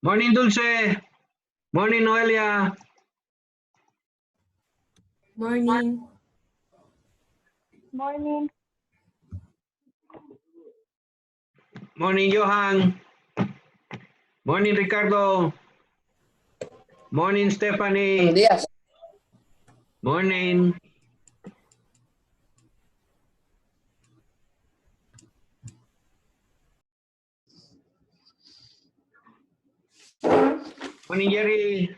Morning, Dulce. Morning, Noelia. Morning. Morning. Morning, Johan. Morning, Ricardo. Morning, Stephanie. Buenos días. Morning. Morning, Jerry.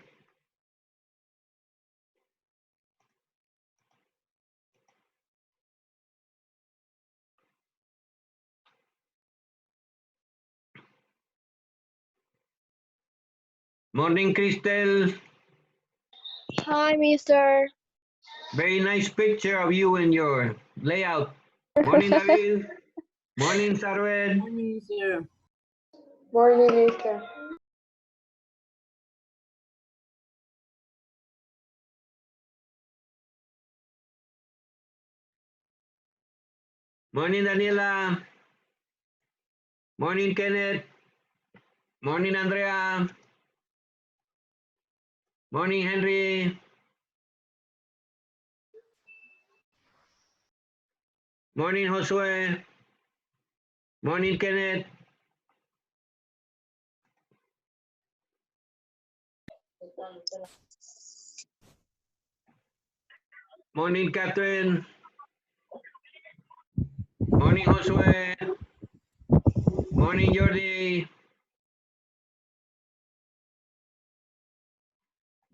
Morning, Crystal. Hi, mister. Very nice picture of you in your layout. Morning, David. Morning, Sarwed. Morning, sir. Morning, mister. Morning, Daniela. Morning, Kenneth. Morning, Andrea. Morning, Henry. Morning, Josue. Morning, Kenneth. Morning, Catherine. Morning, Josue. Morning, Jordi.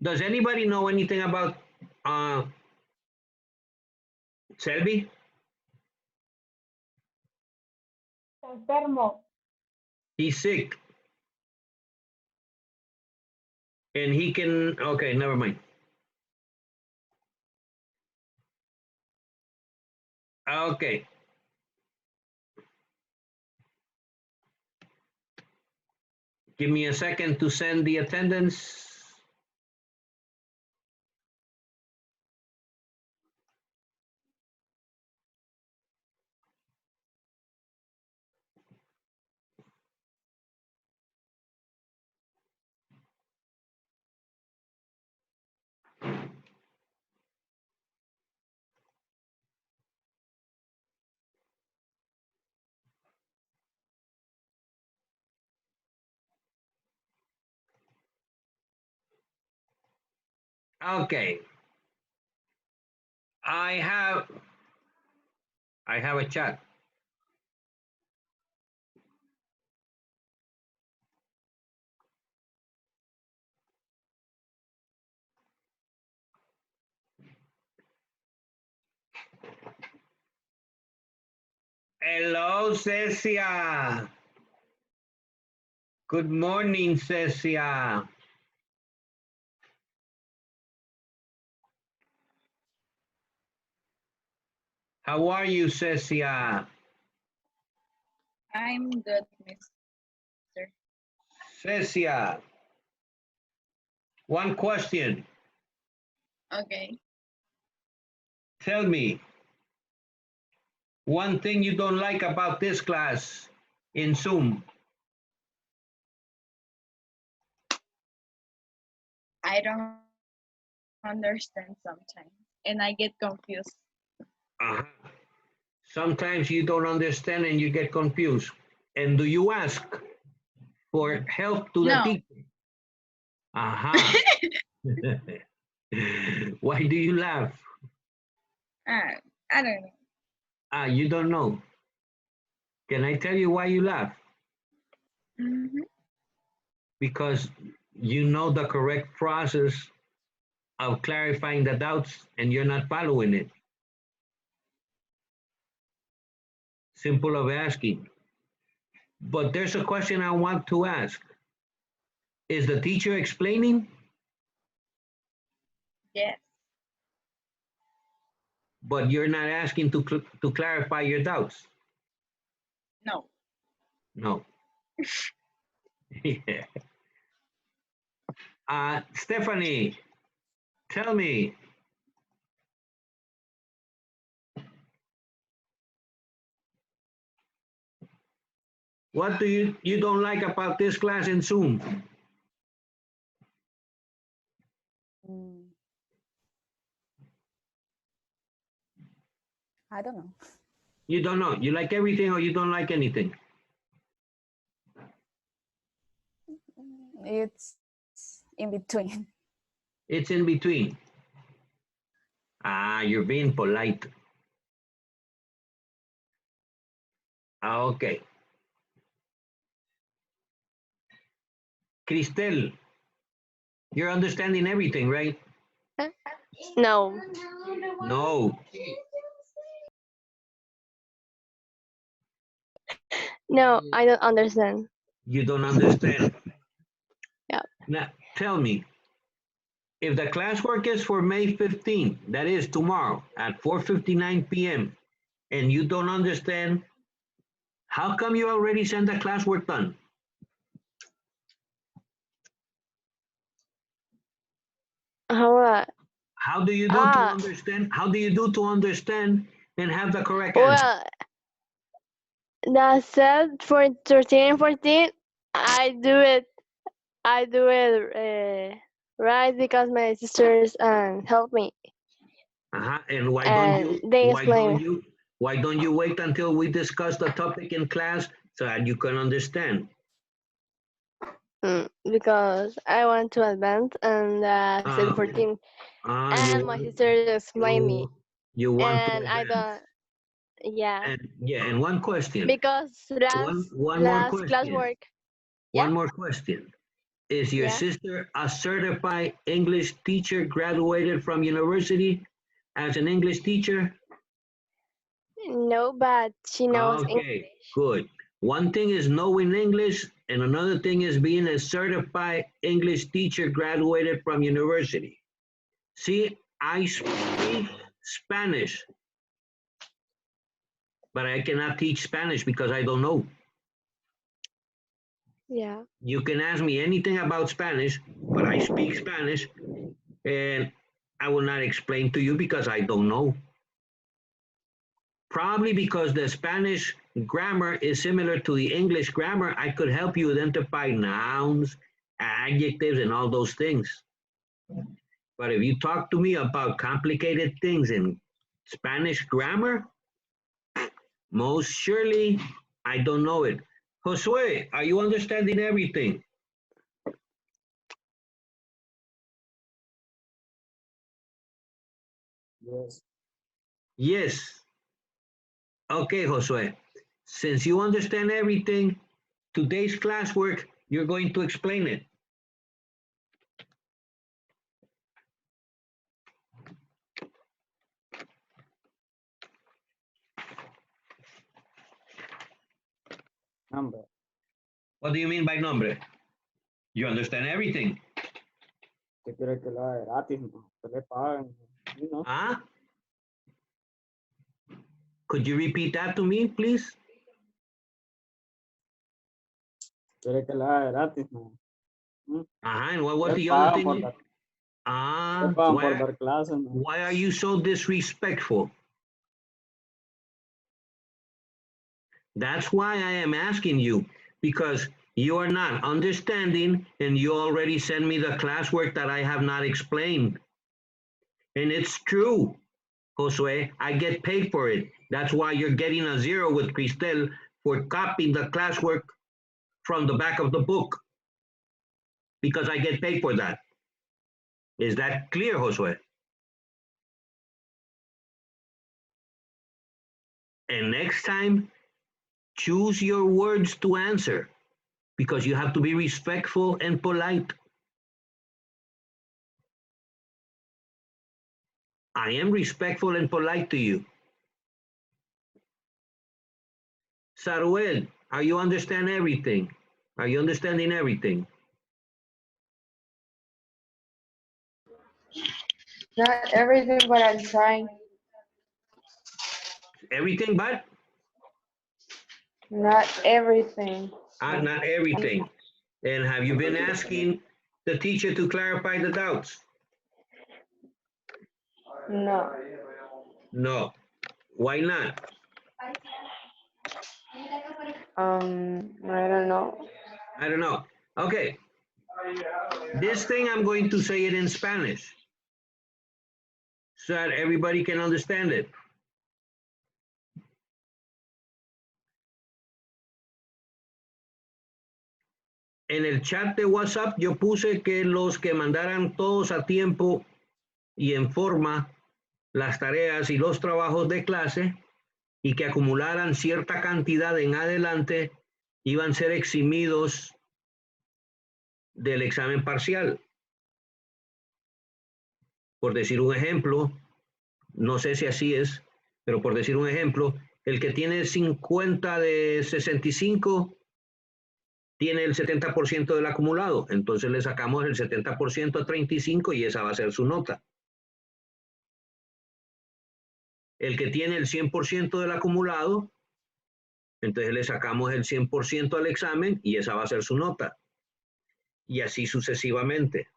Does anybody know anything about Selby? Enfermo. He's sick. And he can, okay, never mind. Okay. Give me a second to send the attendance. Okay. I have a chat. Hello, Cecia. Good morning, Cecia. How are you, Cecia? I'm good, mister. Cecia, one question. Okay. Tell me, one thing you don't like about this class in Zoom. I don't understand sometimes and I get confused. Uh-huh. Sometimes you don't understand and you get confused. And do you ask for help to the No. teacher? Aha. Why do you laugh? I don't know. You don't know. Can I tell you why you laugh? Because you know the correct process of clarifying the doubts and you're not following it. Simple of asking. But there's a question I want to ask. Is the teacher explaining? Yes. But you're not asking to clarify your doubts? No. No. Yeah. Stephanie, tell me. What do you don't like about this class in Zoom? I don't know. You don't know. You like everything or you don't like anything? It's in between. It's in between. Ah, you're being polite. Okay. Cristel, you're understanding everything, right? No. No. No, I don't understand. You don't understand. Yeah. Now, tell me, if the classwork is for May 15, that is tomorrow at 4:59 p.m., and you don't understand, how come you already sent the classwork done? How? How do you do to understand? How do you do to understand and have the correct answer? Well, that said for 13 and 14, I do it right because my sisters help me And why don't and you they explain. why don't you wait until we discuss the topic in class so that you can understand? Because I want to advance and said Uh, 14 you and my want sisters explain me you want to and I advance. don't. Yeah, And yeah, and one question. because One more last question. classwork. One Yeah, more question. Is your yeah. sister a certified English teacher graduated from university as an English teacher? No, but she knows Okay, English. good. One thing is knowing English, and another thing is being a certified English teacher graduated from university. See, I speak Spanish, but I cannot teach Spanish because I don't know. Yeah. You can ask me anything about Spanish, but I speak Spanish, and I will not explain to you because I don't know. Probably because the Spanish grammar is similar to the English grammar, I could help you identify nouns, adjectives, and all those things. But if you talk to me about complicated things in Spanish grammar, most surely I don't know it. Josue, are you understanding everything? Yes. Yes. Okay, Josue. Since you understand everything, today's classwork, you're going to explain it. Number. What do you mean by nombre? You understand everything. ¿Qué quiere que lo haga gratis? No? Que le paguen. You know? Huh? Could you repeat that to me, please? Quiere que le haga gratis. No? And what was Le the other pagan por thing? dar, le pagan por dar clases. No? Why are you so disrespectful? That's why I am asking you, because you are not understanding and you already sent me the classwork that I have not explained. And it's true, Josue, I get paid for it. That's why you're getting a 0 with Cristel for copying the classwork from the back of the book, because I get paid for that. Is that clear, Josue? And next time, choose your words to answer, because you have to be respectful and polite. I am respectful and polite to you. Saruel, are you understand everything? Are you understanding everything? Not everything, but I'm trying. Everything but? Not everything. Not everything. And have you been asking the teacher to clarify the doubts? No. No. Why not? I don't know. I don't know. Okay. This thing I'm going to say it in Spanish. so that everybody can understand it. En el chat de WhatsApp yo puse que los que mandaran todos a tiempo y en forma las tareas y los trabajos de clase y que acumularan cierta cantidad en adelante iban a ser eximidos del examen parcial. Por decir un ejemplo, no sé si así es, pero por decir un ejemplo, el que tiene 50 de 65 tiene el 70% del acumulado, entonces le sacamos el 70% a 35 y esa va a ser su nota. El que tiene el 100% del acumulado, entonces le sacamos el 100% al examen y esa va a ser su nota. Y así sucesivamente.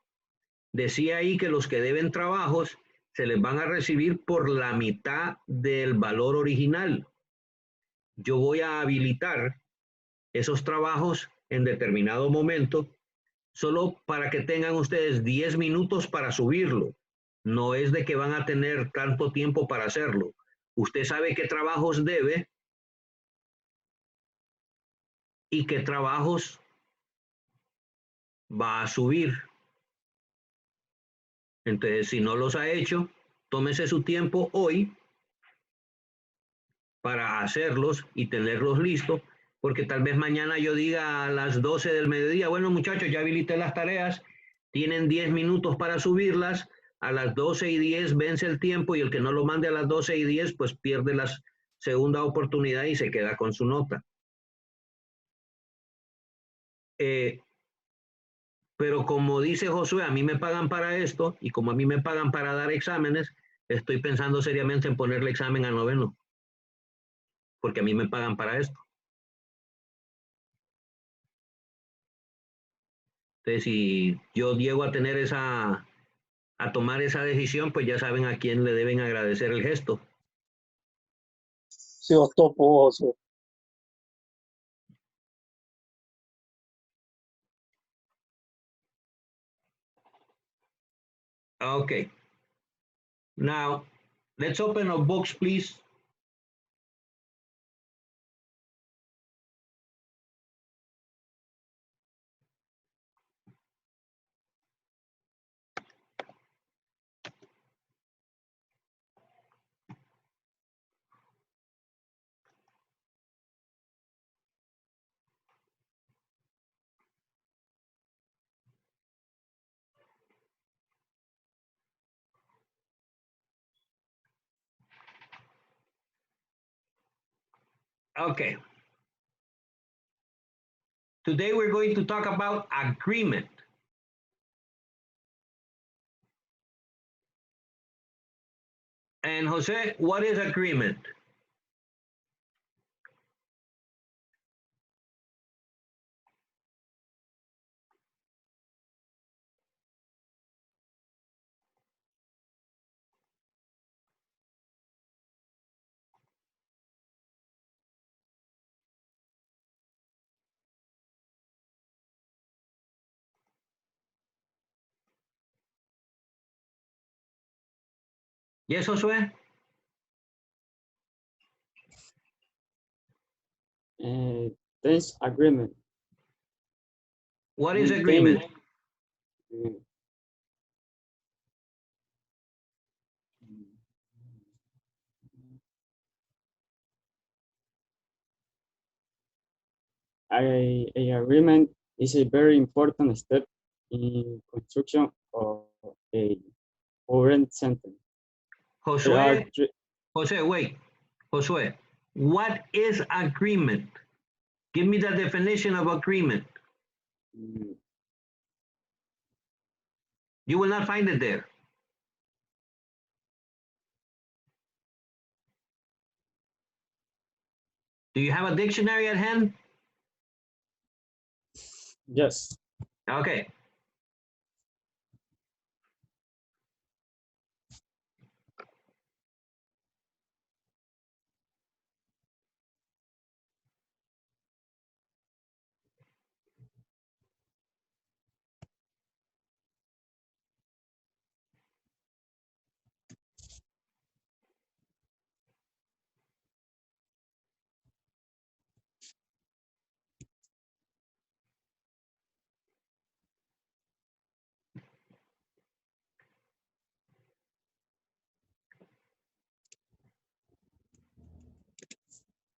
Decía ahí que los que deben trabajos se les van a recibir por la mitad del valor original. Yo voy a habilitar esos trabajos en determinado momento solo para que tengan ustedes 10 minutos para subirlo. No es de que van a tener tanto tiempo para hacerlo. Usted sabe qué trabajos debe y qué trabajos va a subir. Entonces, si no los ha hecho, tómese su tiempo hoy para hacerlos y tenerlos listos, porque tal vez mañana yo diga a las 12 del mediodía, bueno muchachos, ya habilité las tareas, tienen 10 minutos para subirlas, a las 12:10 vence el tiempo y el que no lo mande a las 12:10 pues pierde la segunda oportunidad y se queda con su nota. Pero como dice Josué, a mí me pagan para esto y como a mí me pagan para dar exámenes, estoy pensando seriamente en ponerle examen a noveno, porque a mí me pagan para esto. Entonces, si yo llego a tener a tomar esa decisión, pues ya saben a quién le deben agradecer el gesto. Sí, os topo, José. Okay. Now, let's open our books, please. Okay. Today we're going to talk about agreement. And Jose, what is agreement? Yes, Josue? Tense agreement. What is agreement? A agreement is a very important step in construction of a current sentence. Josue, Jose, wait. Josue, what is agreement? Give me the definition of agreement. You will not find it there. Do you have a dictionary at hand? Yes. Okay.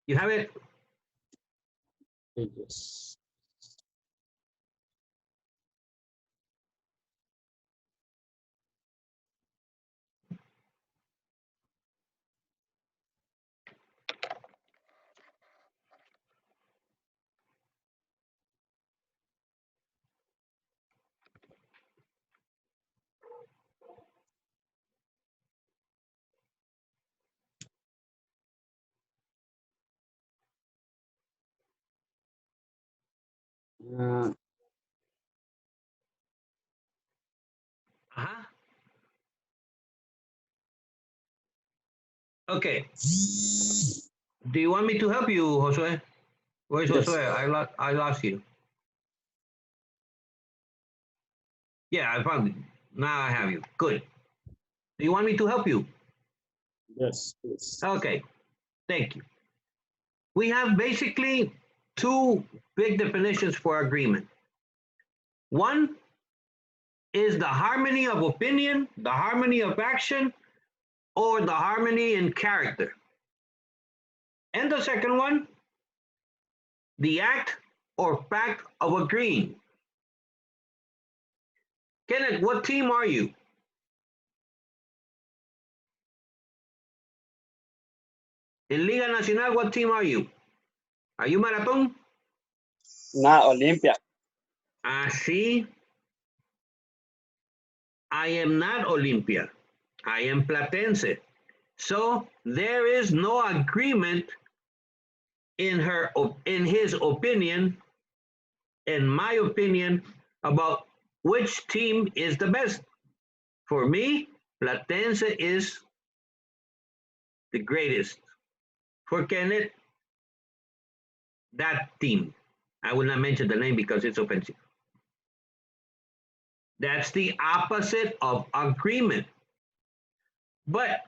You have it? Yes. Uh, Uh-huh. Okay. Do you want me to help you, Josue? Where's Yes. Josue? I lost you. Yeah, I found it. Now I have you. Good. Do you want me to help you? Yes, please. Okay. Thank you. We have basically two big definitions for agreement. One is the harmony of opinion, the harmony of action, or the harmony in character. And the second one, the act or fact of agreeing. Kenneth, what team are you? In Liga Nacional, what team are you? Are you Marathon? Na Olympia. See, I am not Olimpia. I am Platense. So there is no agreement in his opinion, in my opinion, about which team is the best. For me, Platense is the greatest. For Kenneth, that team. I will not mention the name because it's offensive. That's the opposite of agreement. But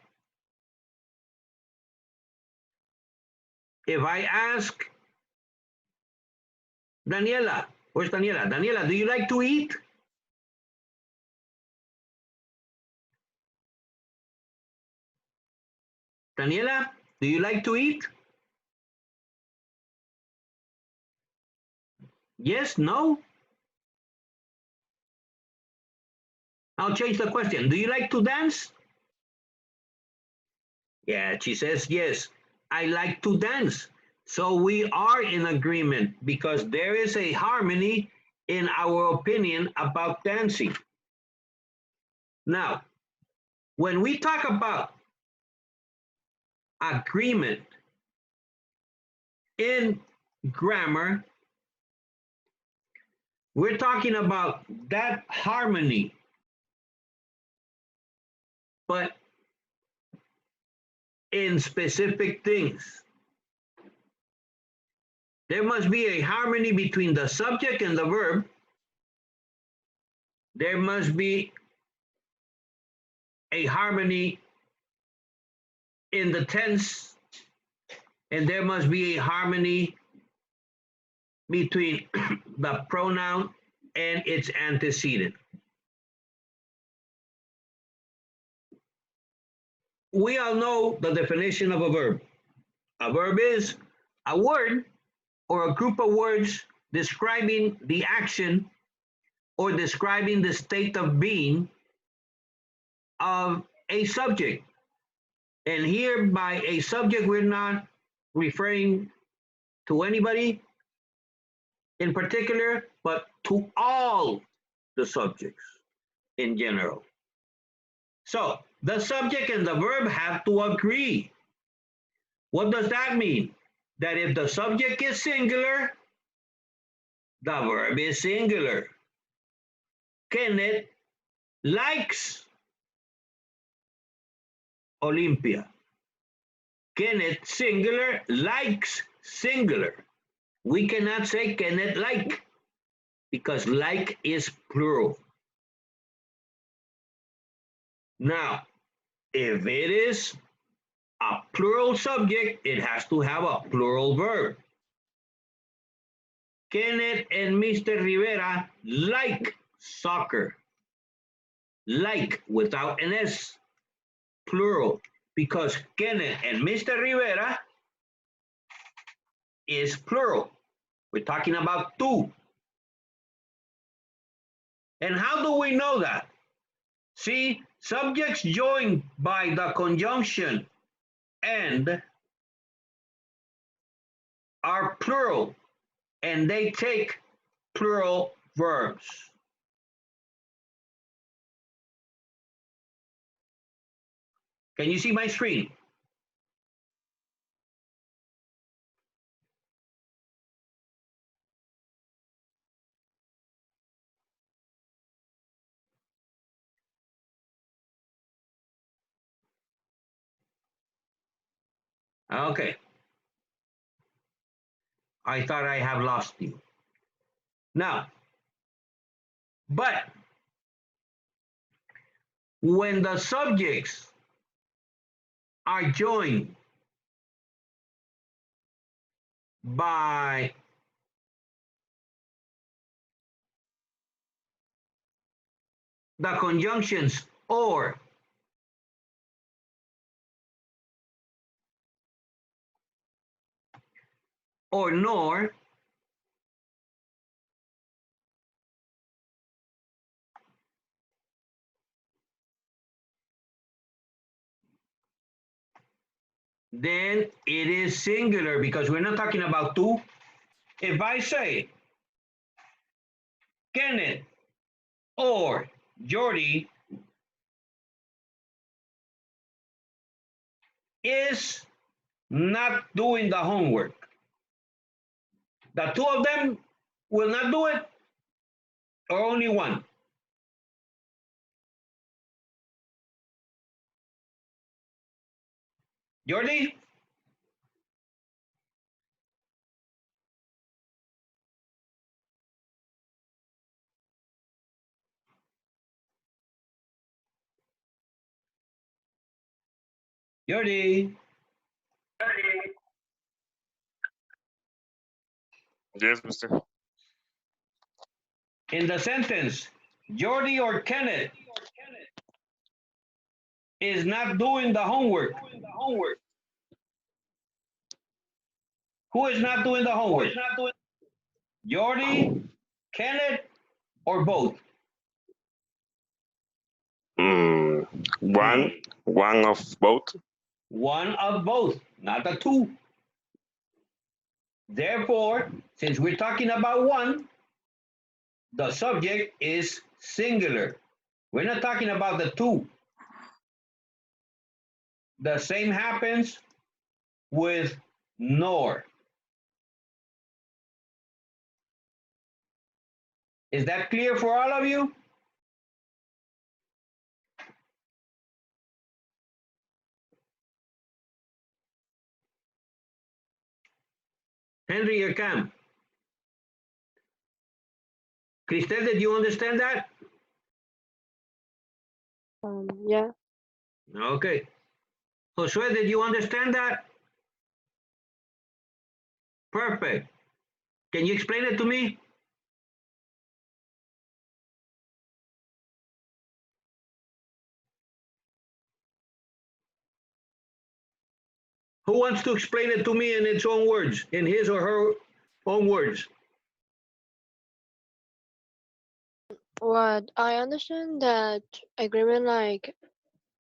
if I ask Daniela, where's Daniela? Daniela, do you like to eat? Daniela, do you like to eat? Yes, no? I'll change the question. Do you like to dance? Yeah, she says yes. I like to dance. So we are in agreement because there is a harmony in our opinion about dancing. Now, when we talk about agreement in grammar, we're talking about that harmony, but in specific things. There must be a harmony between the subject and the verb. There must be a harmony in the tense, and there must be a harmony between the pronoun and its antecedent. We all know the definition of a verb. A verb is a word or a group of words describing the action or describing the state of being of a subject. And here by a subject, we're not referring to anybody in particular, but to all the subjects in general. So the subject and the verb have to agree. What does that mean? That if the subject is singular, the verb is singular. Kenneth likes Olympia. Kenneth singular likes singular. We cannot say Kenneth like because like is plural. Now, if it is a plural subject, it has to have a plural verb. Kenneth and Mr. Rivera like soccer. Like without an S, plural, because Kenneth and Mr. Rivera is plural. We're talking about two. And how do we know that? See, subjects joined by the conjunction and are plural, and they take plural verbs. Can you see my screen? Okay. I thought I have lost you. Now, but when the subjects are joined by the conjunctions or nor, then it is singular because we're not talking about two. If I say Kenneth or Jordy is not doing the homework, the two of them will not do it, or only one? Jordy? Jordy? Yes, mister. In the sentence, Jordy or Kenneth is not doing the homework. Who is not doing the homework? Jordy, Kenneth, or both? One of both. One of both, not the two. Therefore, since we're talking about one, the subject is singular. We're not talking about the two. The same happens with nor. Is that clear for all of you? Henry or Cam? Cristel, did you understand that? Yeah. Okay. Josue, did you understand that? Perfect. Can you explain it to me? Who wants to explain it to me in its own words, in his or her own words? What I understand that agreement like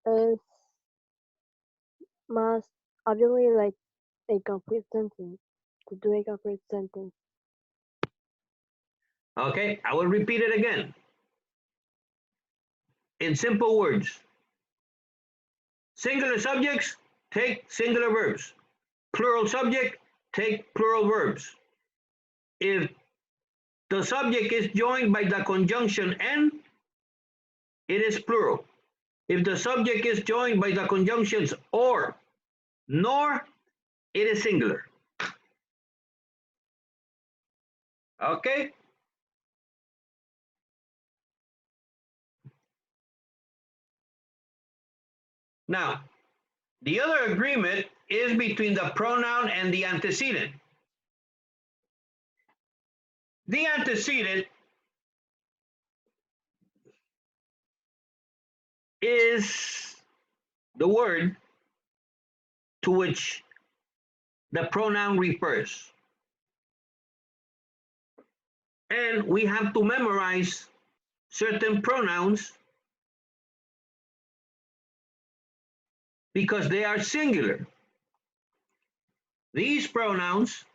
is must obviously like a complete sentence to do a complete sentence. Okay, I will repeat it again. In simple words, singular subjects take singular verbs. Plural subject take plural verbs. If the subject is joined by the conjunction and, it is plural. If the subject is joined by the conjunctions or, nor, it is singular. Okay? Now, the other agreement is between the pronoun and the antecedent. The antecedent is the word to which the pronoun refers. And we have to memorize certain pronouns because they are singular. These pronouns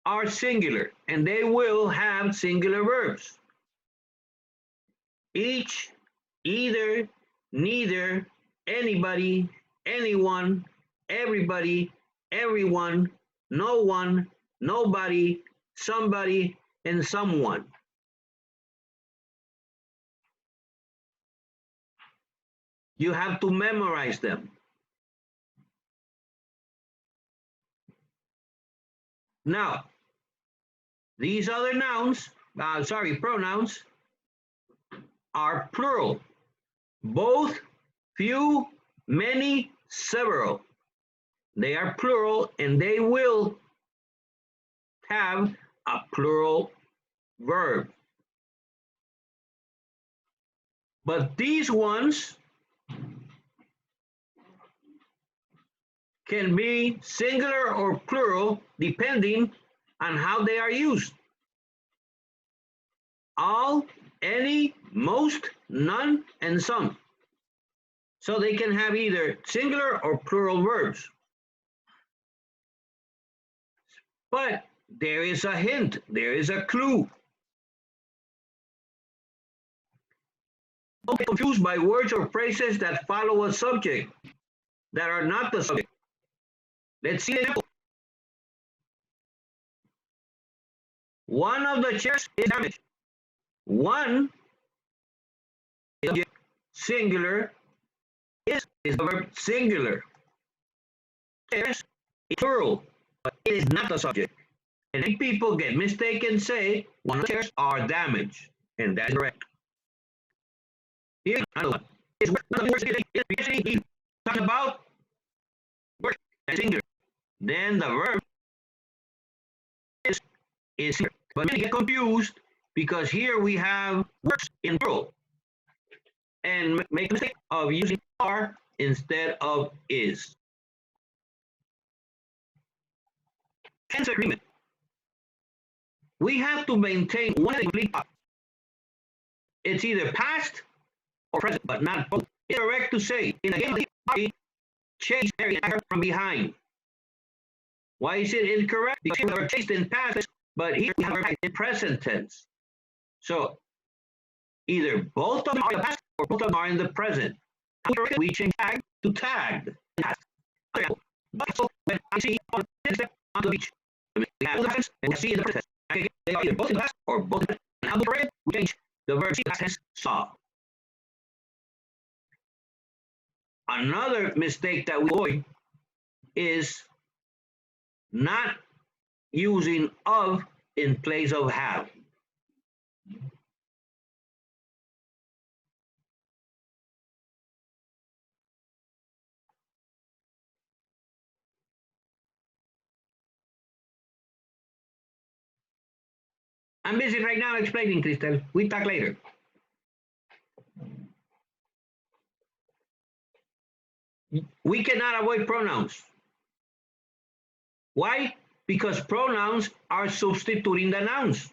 are singular and they will have singular verbs. Each, either, neither, anybody, anyone, everybody, everyone, no one, nobody, somebody, and someone. You have to memorize them. Now, these other pronouns are plural. Both, few, many, several. They are plural and they will have a plural verb. But these ones can be singular or plural depending on how they are used. All, any, most, none, and some. So they can have either singular or plural verbs. But there is a hint, there is a clue. Don't get confused by words or phrases that follow a subject that are not the subject. Let's see an example. One of the chairs is damaged. One is subject, singular, is the verb singular. Chairs is plural, but it is not the subject. And many people get mistaken, say one of the chairs are damaged, and that's correct. Here's another one. Is talking about work and singular. Then the verb is singular. But many get confused because here we have works in plural and make a mistake of using are instead of is. Tense agreement. We have to maintain one complete thought. It's either past or present, but not both. It's correct to say in a game of chase Mary from behind. Why is it incorrect? Because we were chased in past, but here we have in present tense. So either both of them are in the past or both of them are in the present. We change tag to tagged. So when I see on the beach, we have the past and we see in the present. They are either both in the past or both in the present. And how we change the verb past tense saw. Another mistake that we avoid is not using of in place of have. I'm busy right now explaining, Crystal. We talk later. We cannot avoid pronouns. Why? Because pronouns are substituting the nouns.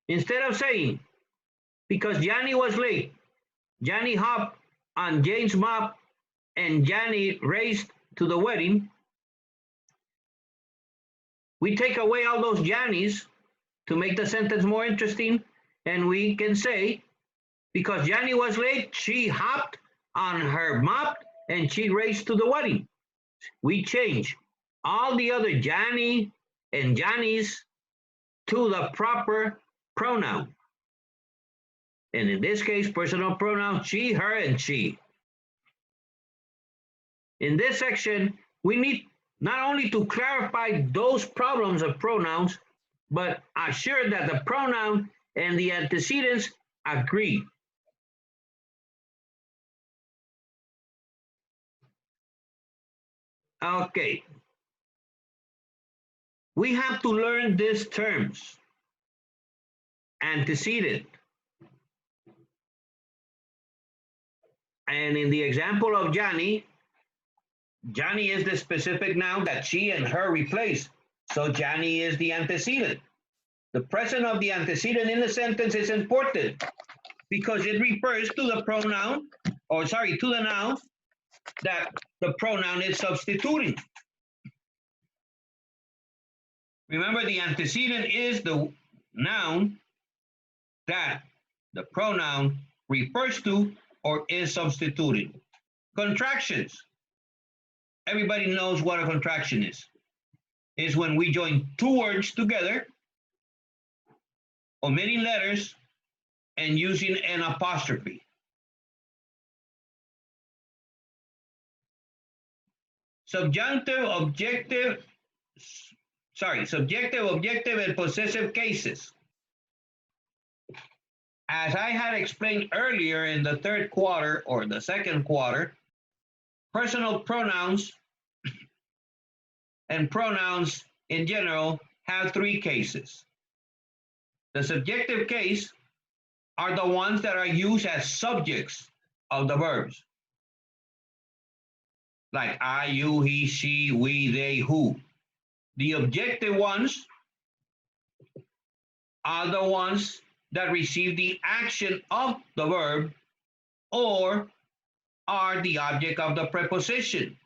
Instead of saying, because Johnny was late, Johnny hopped on Jane's mop and Johnny raced to the wedding, we take away all those Johnnies to make the sentence more interesting, and we can say, because Johnny was late, she hopped on her mop and she raced to the wedding. We change all the other Johnny and Johnnies to the proper pronoun. And in this case, personal pronouns, she, her, and she. In this section, we need not only to clarify those problems of pronouns, but assure that the pronoun and the antecedents agree. Okay. We have to learn these terms. Antecedent. And in the example of Johnny, Johnny is the specific noun that she and her replace. So Johnny is the antecedent. The present of the antecedent in the sentence is important because it refers to the pronoun, or sorry, to the noun that the pronoun is substituting. Remember, the antecedent is the noun that the pronoun refers to or is substituting. Contractions. Everybody knows what a contraction is. It's when we join two words together, omitting letters and using an apostrophe. Subjunctive, objective, and possessive cases. As I had explained earlier in the third quarter or the second quarter, personal pronouns and pronouns in general have three cases. The subjective case are the ones that are used as subjects of the verbs, like I, you, he, she, we, they, who. The objective ones are the ones that receive the action of the verb or are the object of the preposition,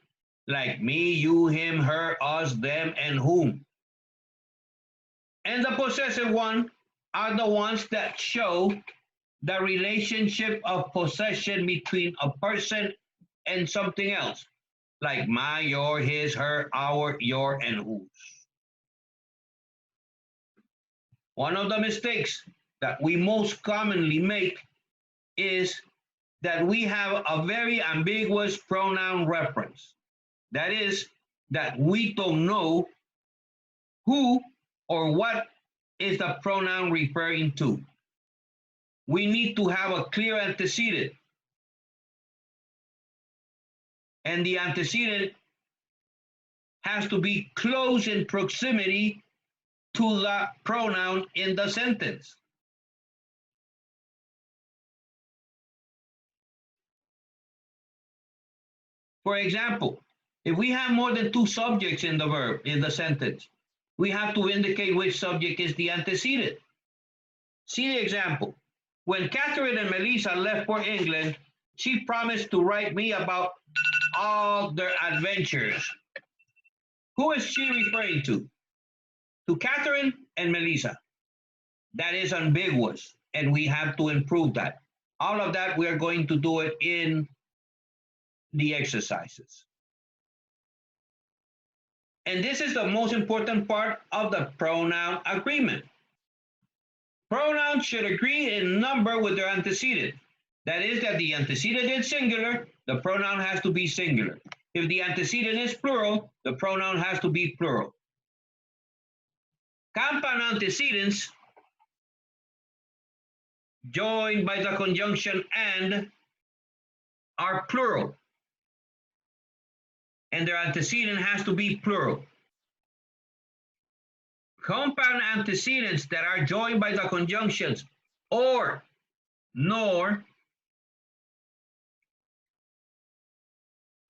like me, you, him, her, us, them, and whom. And the possessive one are the ones that show the relationship of possession between a person and something else, like my, your, his, her, our, your, and whose. One of the mistakes that we most commonly make is that we have a very ambiguous pronoun reference. That is, that we don't know who or what is the pronoun referring to. We need to have a clear antecedent. And the antecedent has to be close in proximity to the pronoun in the sentence. For example, if we have more than two subjects in the verb, in the sentence, we have to indicate which subject is the antecedent. See the example. When Catherine and Melissa left for England, she promised to write me about all their adventures. Who is she referring to? To Catherine and Melissa. That is ambiguous, and we have to improve that. All of that, we are going to do it in the exercises. And this is the most important part of the pronoun agreement. Pronouns should agree in number with their antecedent. That is, that the antecedent is singular, the pronoun has to be singular. If the antecedent is plural, the pronoun has to be plural. Compound antecedents joined by the conjunction and are plural, and their antecedent has to be plural. Compound antecedents that are joined by the conjunctions or, nor,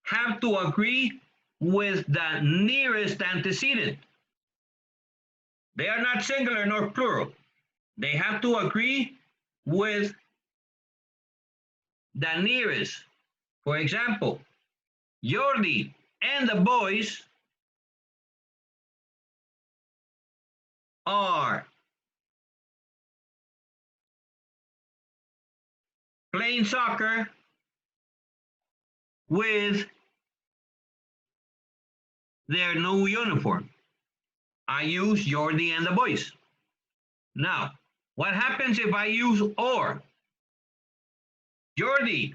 have to agree with the nearest antecedent. They are not singular nor plural. They have to agree with the nearest. For example, Jordi and the boys are playing soccer with their new uniform. I use Jordi and the boys. Now, what happens if I use or? Jordi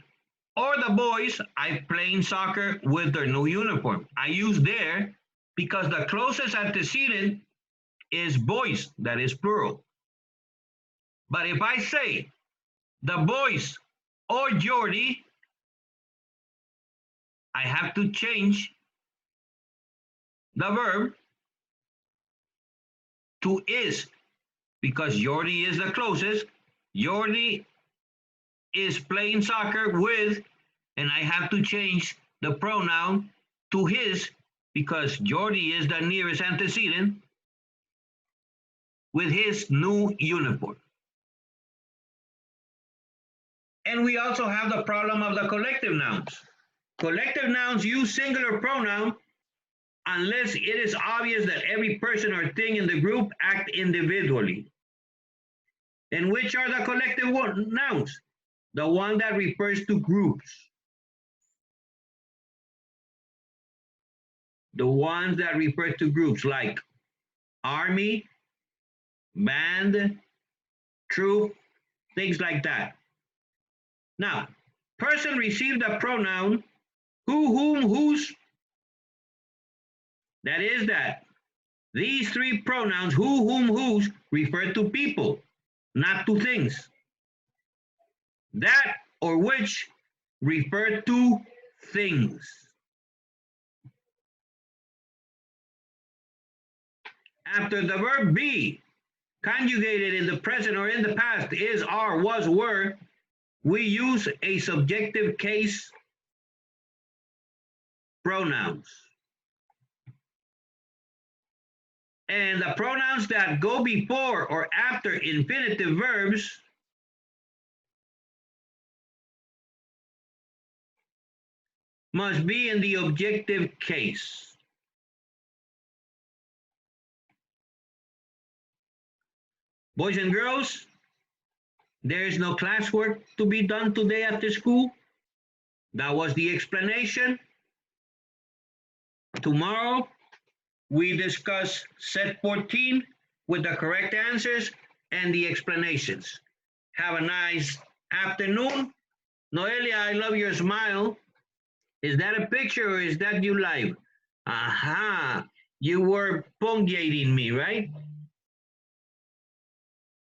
or the boys are playing soccer with their new uniform. I use there because the closest antecedent is boys, that is plural. But if I say the boys or Jordi, I have to change the verb to is, because Jordi is the closest. Jordi is playing soccer with, and I have to change the pronoun to his, because Jordi is the nearest antecedent, with his new uniform. And we also have the problem of the collective nouns. Collective nouns use singular pronoun unless it is obvious that every person or thing in the group act individually. And which are the collective nouns? The one that refers to groups. The ones that refer to groups like army, band, troop, things like that. Now, person received the pronoun who, whom, whose. That is that these three pronouns, who, whom, whose, refer to people, not to things. That or which refer to things. After the verb be, conjugated in the present or in the past, is, are, was, were, we use a subjective case pronouns. And the pronouns that go before or after infinitive verbs must be in the objective case. Boys and girls, there is no classwork to be done today after school. That was the explanation. Tomorrow, we discuss set 14 with the correct answers and the explanations. Have a nice afternoon. Noelia, I love your smile. Is that a picture or is that you live? Aha, you were punctuating me, right?